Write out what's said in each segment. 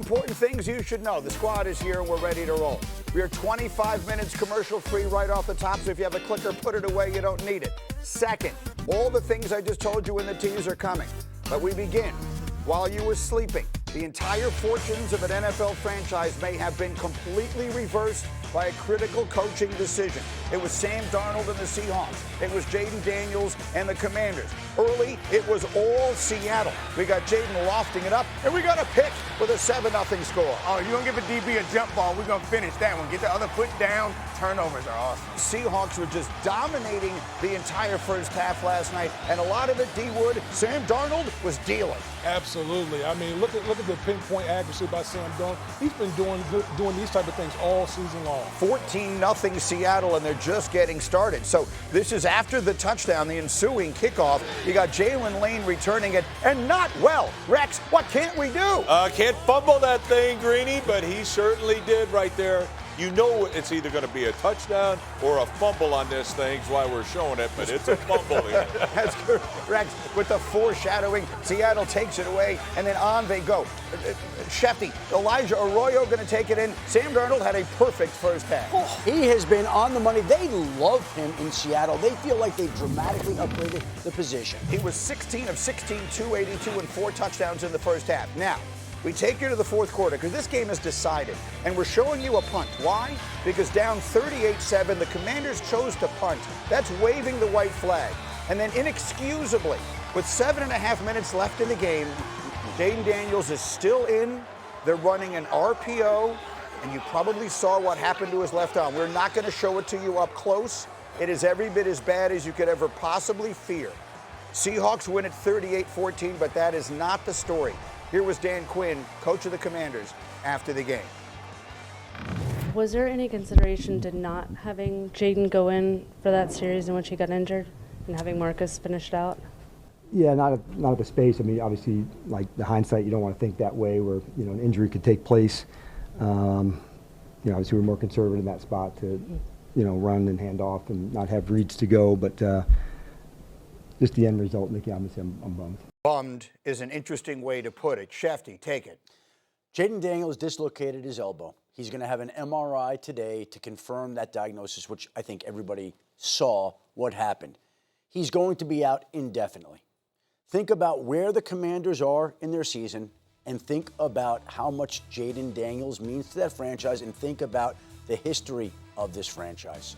important things you should know. The squad is here and we're ready to roll. We are 25 minutes commercial-free right off the top, so if you have a clicker, put it away. You don't need it. Second, all the things I just told you in the tease are coming. But we begin while you were sleeping. The entire fortunes of an NFL franchise may have been completely reversed by a critical coaching decision. It was Sam Darnold and the Seahawks. It was Jayden Daniels and the Commanders. Early, it was all Seattle. We got Jayden lofting it up, and we got a pick with a 7-0 score. Oh, you're going to give a DB a jump ball. We're going to finish that one. Get the other foot down. Turnovers are awesome. Seahawks were just dominating the entire first half last night, and a lot of it, D-Wood, Sam Darnold was dealing. Absolutely. I mean, look at the pinpoint accuracy by Sam Darnold. He's been doing these type of things all season long. 14-0 Seattle, and they're just getting started. So this is after the touchdown, the ensuing kickoff. You got Jalen Lane returning it, and not well. Rex, what can't we do? Can't fumble that thing, Greeny, but he certainly did right there. You know it's either going to be a touchdown or a fumble on this thing. That's why we're showing it, but it's a fumble here. That's good. Rex, with the foreshadowing, Seattle takes it away, and then on they go. Schefter, Elijah Arroyo going to take it in. Sam Darnold had a perfect first half. He has been on the money. They love him in Seattle. They feel like they've dramatically upgraded the position. He was 16 of 16, 282, and 4 touchdowns in the first half. Now, we take you to the fourth quarter because this game is decided, and we're showing you a punt. Why? Because down 38-7, the Commanders chose to punt. That's waving the white flag. And then inexcusably, with 7.5 minutes left in the game, Jayden Daniels is still in. They're running an RPO, and you probably saw what happened to his left arm. We're not going to show it to you up close. It is every bit as bad as you could ever possibly fear. Seahawks win at 38-14, but that is not the story. Here was Dan Quinn, coach of the Commanders, after the game. Was there any consideration to not having Jayden go in for that series in which he got injured and having Marcus finished out? Yeah, not at the space. I mean, obviously, like the hindsight, you don't want to think that way where, you know, an injury could take place. You know, obviously we're more conservative in that spot to, you know, run and hand off and not have reads to go. But just the end result, Mickey, obviously I'm bummed. Bummed is an interesting way to put it. Schefter, take it. Jayden Daniels dislocated his elbow. He's going to have an MRI today to confirm that diagnosis, which I think everybody saw what happened. He's going to be out indefinitely. Think about where the Commanders are in their season and think about how much Jayden Daniels means to that franchise and think about the history of this franchise.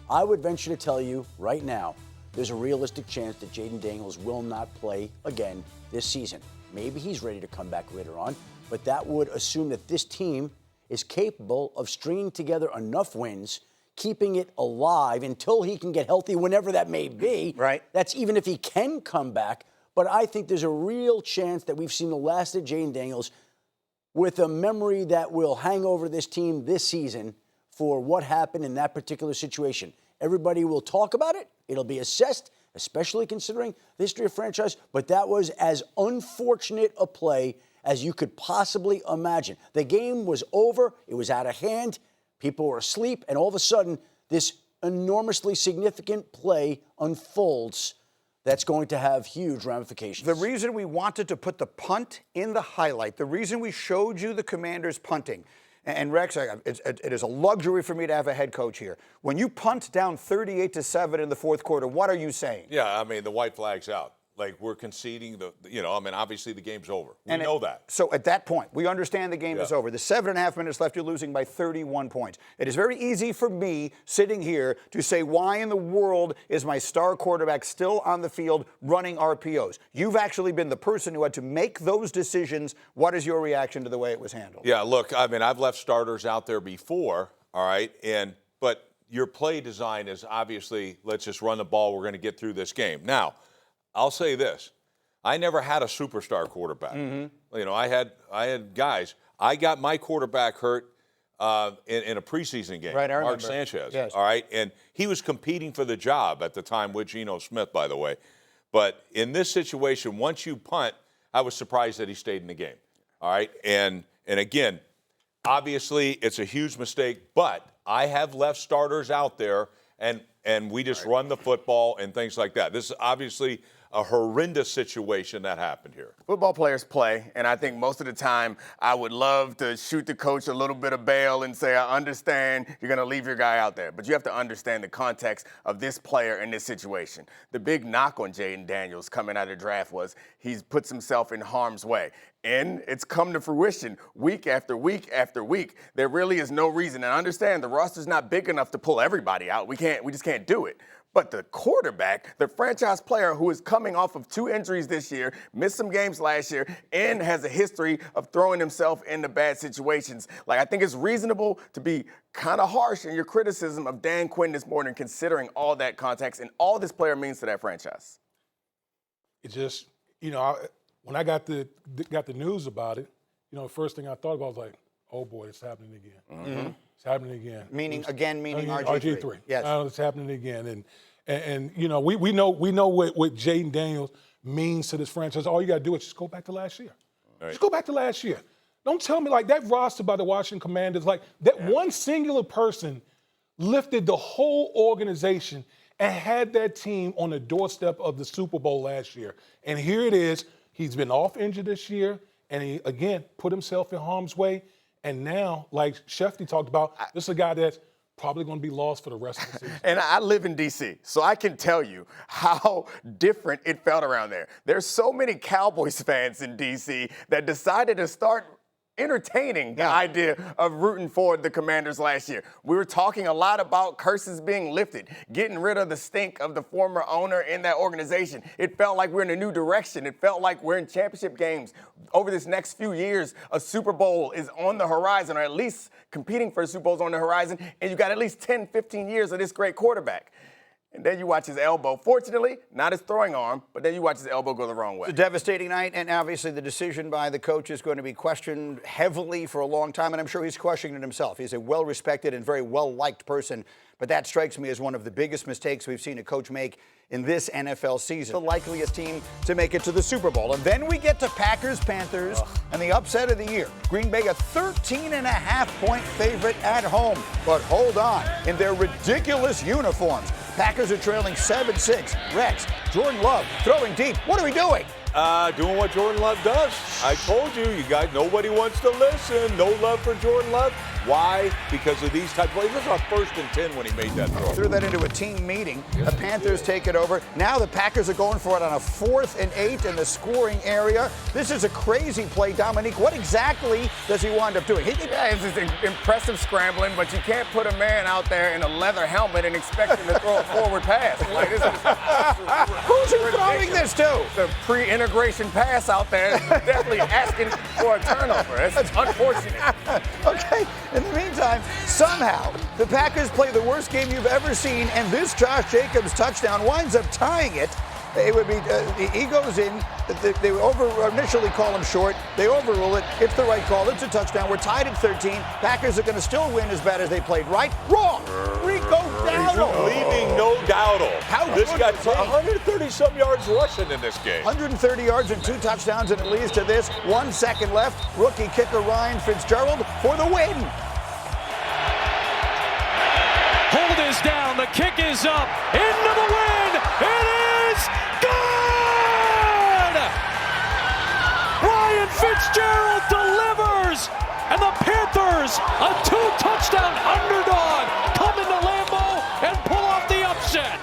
I would venture to tell you right now, there's a realistic chance that Jayden Daniels will not play again this season. Maybe he's ready to come back later on, but that would assume that this team is capable of stringing together enough wins, keeping it alive until he can get healthy, whenever that may be. Right. That's even if he can come back. But I think there's a real chance that we've seen the last of Jayden Daniels with a memory that will hang over this team this season for what happened in that particular situation. Everybody will talk about it. It'll be assessed, especially considering the history of franchise. But that was as unfortunate a play as you could possibly imagine. The game was over. It was out of hand. People were asleep. And all of a sudden, this enormously significant play unfolds that's going to have huge ramifications. The reason we wanted to put the punt in the highlight, the reason we showed you the Commanders punting, and Rex, it is a luxury for me to have a head coach here. When you punt down 38-7 in the fourth quarter, what are you saying? Yeah, I mean, the white flag's out. Like, we're conceding obviously the game's over. We know that. So at that point, we understand the game is over. The 7.5 minutes left, you're losing by 31 points. It is very easy for me sitting here to say, why in the world is my star quarterback still on the field running RPOs? You've actually been the person who had to make those decisions. What is your reaction to the way it was handled? Yeah, look, I mean, I've left starters out there before, all right, but your play design is obviously, let's just run the ball, we're going to get through this game. Now, I'll say this. I never had a superstar quarterback. Mm-hmm. You know, I had guys. I got my quarterback hurt in a preseason game. Right, I remember. Mark Sanchez. Yes. All right, and he was competing for the job at the time with Geno Smith, by the way. But in this situation, once you punt, I was surprised that he stayed in the game. All right, and again, obviously it's a huge mistake, but I have left starters out there and we just run the football and things like that. This is obviously a horrendous situation that happened here. Football players play, and I think most of the time I would love to shoot the coach a little bit of bail and say, I understand you're going to leave your guy out there. But you have to understand the context of this player in this situation. The big knock on Jayden Daniels coming out of the draft was he puts himself in harm's way. And it's come to fruition week after week after week. There really is no reason. And I understand the roster's not big enough to pull everybody out. We just can't do it. But the quarterback, the franchise player who is coming off of 2 injuries this year, missed some games last year, and has a history of throwing himself into bad situations. Like, I think it's reasonable to be kind of harsh in your criticism of Dan Quinn this morning, considering all that context and all this player means to that franchise. It just, when I got the news about it, the first thing I thought about was like, oh boy, it's happening again. Mm-hmm. It's happening again. Meaning RG3. Yes. It's happening again. And we know what Jayden Daniels means to this franchise. All you got to do is just go back to last year. Right. Just go back to last year. Don't tell me like that roster by the Washington Commanders, like that one singular person lifted the whole organization and had that team on the doorstep of the Super Bowl last year. And here it is. He's been off injured this year, and he, again, put himself in harm's way. And now, like Schefter talked about, this is a guy that's probably going to be lost for the rest of the season. And I live in D.C., so I can tell you how different it felt around there. There's so many Cowboys fans in D.C. that decided to start entertaining the idea of rooting for the Commanders last year. We were talking a lot about curses being lifted, getting rid of the stink of the former owner in that organization. It felt like we're in a new direction. It felt like we're in championship games. Over this next few years, a Super Bowl is on the horizon, or at least competing for a Super Bowl is on the horizon, and you got at least 10, 15 years of this great quarterback. And then you watch his elbow. Fortunately, not his throwing arm, but then you watch his elbow go the wrong way. It's a devastating night, and obviously the decision by the coach is going to be questioned heavily for a long time, and I'm sure he's questioning it himself. He's a well-respected and very well-liked person, but that strikes me as one of the biggest mistakes we've seen a coach make in this NFL season. The likeliest team to make it to the Super Bowl. And then we get to Packers-Panthers and the upset of the year. Green Bay a 13.5-point favorite at home. But hold on, in their ridiculous uniforms, Packers are trailing 7-6. Rex, Jordan Love throwing deep. What are we doing? Doing what Jordan Love does. I told you, you guys, nobody wants to listen. No love for Jordan Love. Why? Because of these type of plays. This is our 1st and 10 when he made that throw. Threw that into a team meeting. The Panthers take it over. Now the Packers are going for it on a 4th and 8 in the scoring area. This is a crazy play. Domonique, what exactly does he wind up doing? It's just impressive scrambling, but you can't put a man out there in a leather helmet and expect him to throw a forward pass. Like, this is who's he throwing this to? The pre-integration pass out there is definitely asking for a turnover. It's unfortunate. Okay. In the meantime, somehow, the Packers play the worst game you've ever seen, and this Josh Jacobs touchdown winds up tying it. It would be, he goes in, they initially call him short, they overrule it, it's the right call, it's a touchdown, we're tied at 13, Packers are going to still win as bad as they played, right? Wrong! Rico Dowdle! Leaving no Dowdle. How this good got was he? 130-some yards rushing in this game. 130 yards and 2 touchdowns, and it leads to this. 1 second left, rookie kicker Ryan Fitzgerald for the win. Hold is down, the kick is up, into the wind, it is good! Ryan Fitzgerald delivers, and the Panthers, a 2-touchdown underdog, come into Lambeau and pull off the upset.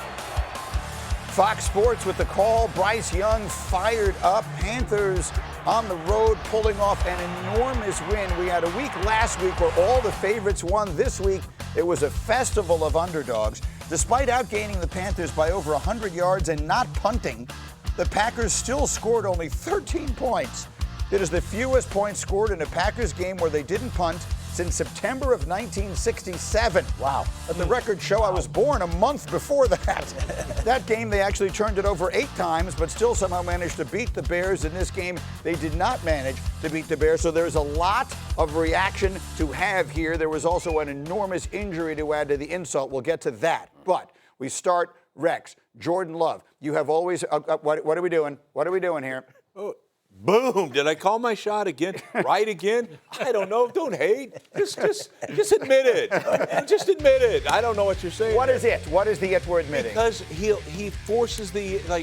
Fox Sports with the call. Bryce Young fired up. Panthers on the road pulling off an enormous win. We had a week last week where all the favorites won. This week it was a festival of underdogs. Despite outgaining the Panthers by over 100 yards and not punting, the Packers still scored only 13 points. It is the fewest points scored in a Packers game where they didn't punt since September of 1967. Wow. At the record show, I was born a month before that. That game, they actually turned it over 8 times, but still somehow managed to beat the Bears. In this game, they did not manage to beat the Bears, so there's a lot of reaction to have here. There was also an enormous injury to add to the insult. We'll get to that. But we start, Rex, Jordan Love. You have always, what are we doing? What are we doing here? Oh, Boom! Did I call my shot again? Right again? I don't know. Don't hate. Just admit it. Just admit it. I don't know what you're saying. What is it? What is the it we're admitting? Because he forces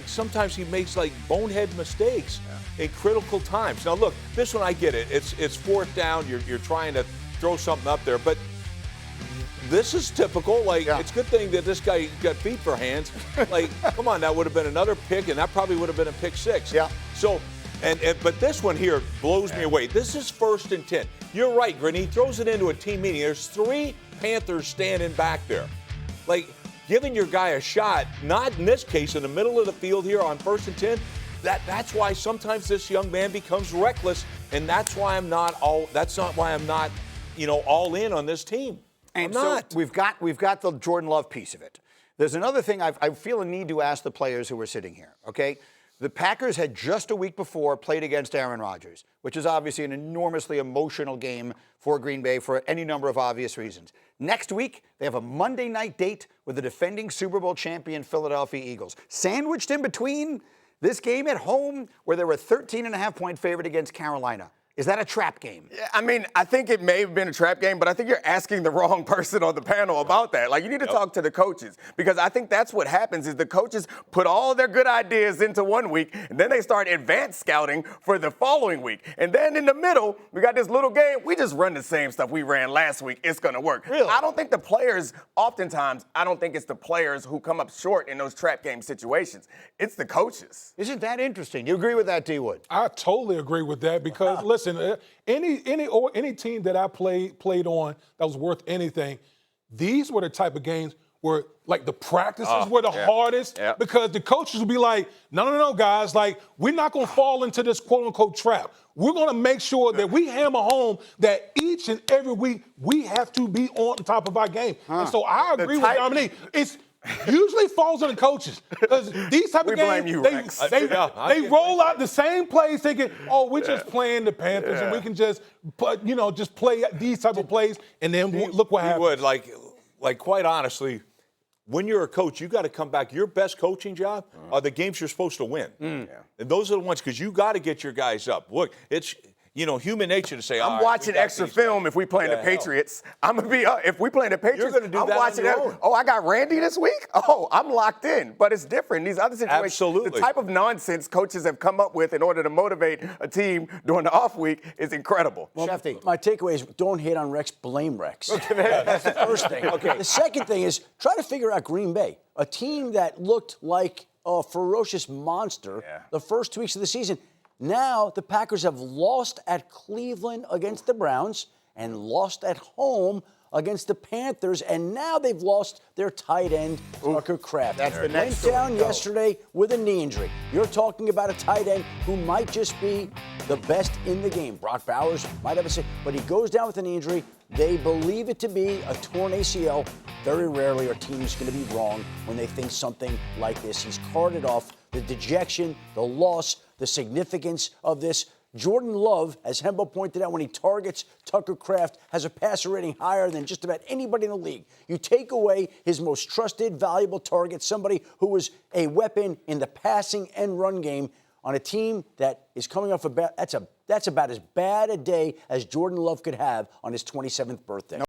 sometimes he makes bonehead mistakes in critical times. Now look, this one I get it. It's fourth down. You're trying to throw something up there, but this is typical. It's a good thing that this guy got feet for hands. Come on, that would have been another pick, and that probably would have been a pick six. Yeah. So, but this one here blows me away. This is 1st and 10. You're right, Grin. He throws it into a team meeting. There's 3 Panthers standing back there. Giving your guy a shot, not in this case, in the middle of the field here on 1st and 10, that's why sometimes this young man becomes reckless, and that's why I'm not all in on this team. And so we've got the Jordan Love piece of it. There's another thing I feel a need to ask the players who are sitting here, okay? The Packers had just a week before played against Aaron Rodgers, which is obviously an enormously emotional game for Green Bay for any number of obvious reasons. Next week, they have a Monday night date with the defending Super Bowl champion Philadelphia Eagles. Sandwiched in between this game at home, where they were a 13.5-point favorite against Carolina. Is that a trap game? Yeah, I mean, I think it may have been a trap game, but I think you're asking the wrong person on the panel about that. You need to talk to the coaches, because I think that's what happens is the coaches put all their good ideas into one week, and then they start advanced scouting for the following week. And then in the middle, we got this little game. We just run the same stuff we ran last week. It's going to work. Really? I don't think the players, oftentimes, I don't think it's the players who come up short in those trap game situations. It's the coaches. Isn't that interesting? You agree with that, D. Wood? I totally agree with that because, listen, any team that I played on that was worth anything, these were the type of games where, the practices were the hardest because the coaches would be like, no, guys, we're not going to fall into this quote-unquote trap. We're going to make sure that we hammer home that each and every week we have to be on top of our game. And so I agree with Dominique. It's usually falls on the coaches because these type of games, they roll out the same plays thinking, we're just playing the Panthers and we can just play these type of plays and then look what happens. Quite honestly, when you're a coach, you got to come back. Your best coaching job are the games you're supposed to win. And those are the ones because you got to get your guys up. Look, it's human nature to say, I'm watching extra film if we playing the Patriots. I'm going to be if we playing the Patriots, you're going to do I'm that watching on your own. Oh, I got Randy this week? Oh, I'm locked in. But it's different. These other situations, Absolutely. The type of nonsense coaches have come up with in order to motivate a team during the off week is incredible. Well, my takeaway is don't hate on Rex, blame Rex. That's the first thing. Okay. The second thing is try to figure out Green Bay, a team that looked like a ferocious monster the first 2 weeks of the season. Now the Packers have lost at Cleveland against the Browns and lost at home against the Panthers, and now they've lost their tight end, Tucker Kraft. That's the next Went down yesterday with a knee injury. You're talking about a tight end who might just be the best in the game. Brock Bowers might have a say, but he goes down with a knee injury. They believe it to be a torn ACL. Very rarely are teams going to be wrong when they think something like this. He's carted off the dejection, the loss, the significance of this. Jordan Love, as Hembo pointed out, when he targets Tucker Kraft, has a passer rating higher than just about anybody in the league. You take away his most trusted, valuable target, somebody who was a weapon in the passing and run game on a team that is coming off that's about as bad a day as Jordan Love could have on his 27th birthday.